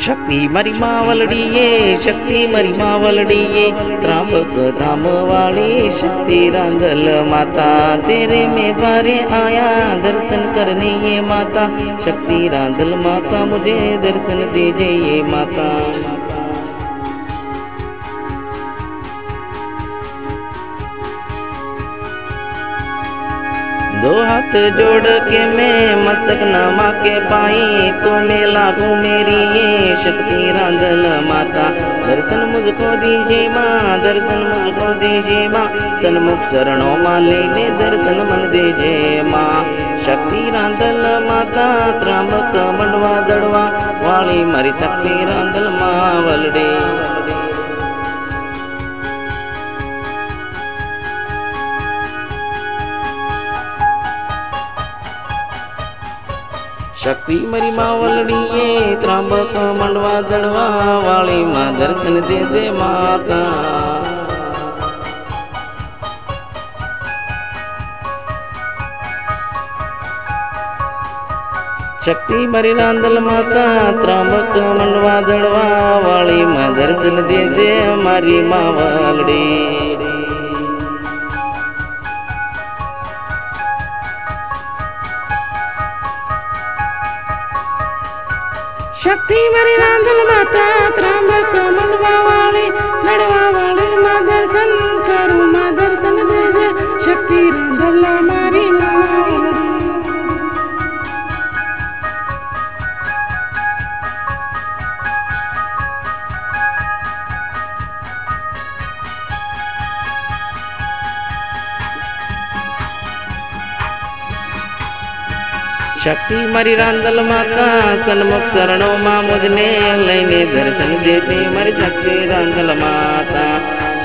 शक्ति मरी मावलड़िये, शक्ति मरी मावलड़िये, त्रांबक धाम वाली शक्ति रांदल माता, तेरे में द्वारे आया दर्शन करने ये माता। शक्ति रांदल माता मुझे दर्शन दीजिए ये माता। दो हाथ जोड़ के मैं मस्तक नमा के पाई, तो मैं लागू मेरी ये शक्ति रांदल माता। दर्शन मुझको दीजिए माँ, दर्शन मुझको दीजिए माँ, सन्मुख शरणों माँ लेने दर्शन मन दीजिए माँ। शक्ति रांदल माता त्रांबक मंडवा दड़वा वाली मारी शक्ति रांदल माँ वलड़ी। शक्ति मरी मावलड़िये, त्रांबक मंडवा दड़वा वाली माँ दर्शन दे दे माता। शक्ति मरी रांदल माता त्रांबक मंडवा दड़वा वाली माँ दर्शन दे दे मारी मावलड़ी। शक्ति मरी रांदल माता त्रांबक मंडवा वाली दड़वा वाली माँ दर्शन करूँ माँ दर्शन दे दे। शक्ति रांदल मारी माँ। शक्ति मरी रांदल माता सन्मुख शरणों माँ मुझने लेने दर्शन देती मरी शक्ति रांदल माता।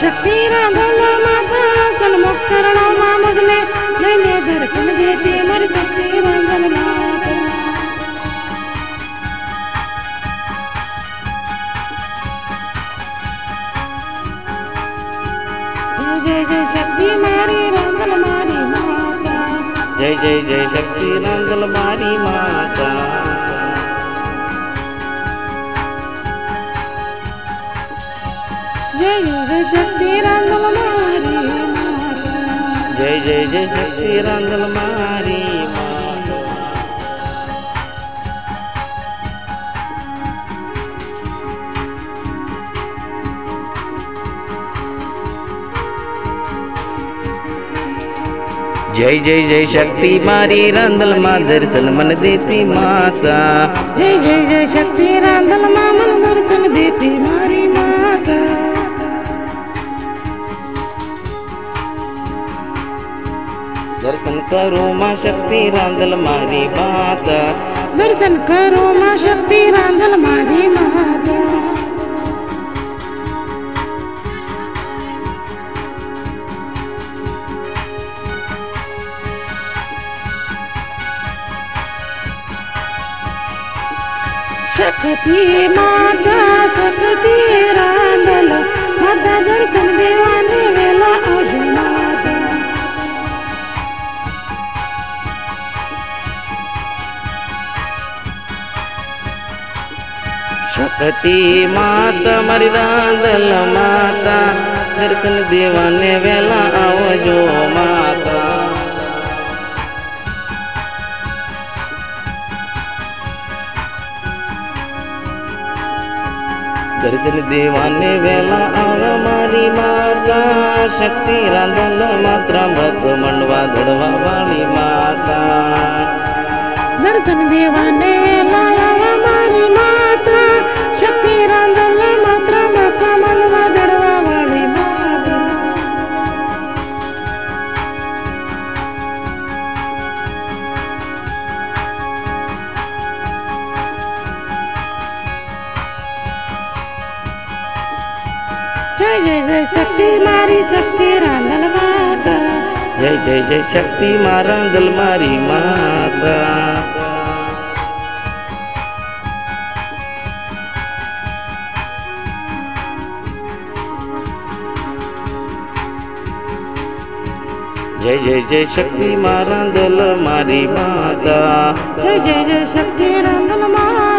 शक्ति रांदल माता सन्मुख शरणों माँ मुझने लेने दर्शन देती मरी शक्ति रांदल माता। जय जय शक्ति मारी रांदल मारी माता। जय जय जय शक्ति रांदल मारी माता। जय जय शक्ति रांदल मारी माता। जय जय जय शक्ति रांदल मारी माता। जय जय जय शक्ति मारी रांदल माँ दर्शन मन देती माता। जय जय जय शक्ति रांदल माँ मन दर्शन देती मारी माता। दर्शन करो माँ शक्ति रांदल मारी माता। दर्शन करो माँ शक्ति रांदल मारी माता। शक्ति माता शक्ति रांदल माता दर्शन देवाने वेला आजू माता। शक्ति माता मरी रांदल माता दर्शन देवाने वेला आवजो माता। दर्शन देवाने वेला आव मारी माता। शक्ति रांदल मात्रा भक्त मंडवा दड़वा वाली माता। दर्शन देवाने वेला आव मारी माता। शक्ति रांदल मात्रा भक्त मंडवा दड़वा वाली माता। जय जय जय शक्ति मारी शक्ति रांदल माता। जय जय जय शक्ति माँ रांदल मारी माता। जय जय जय शक्ति माँ रांदल मारी माता। जय जय जय शक्ति रांदल माता।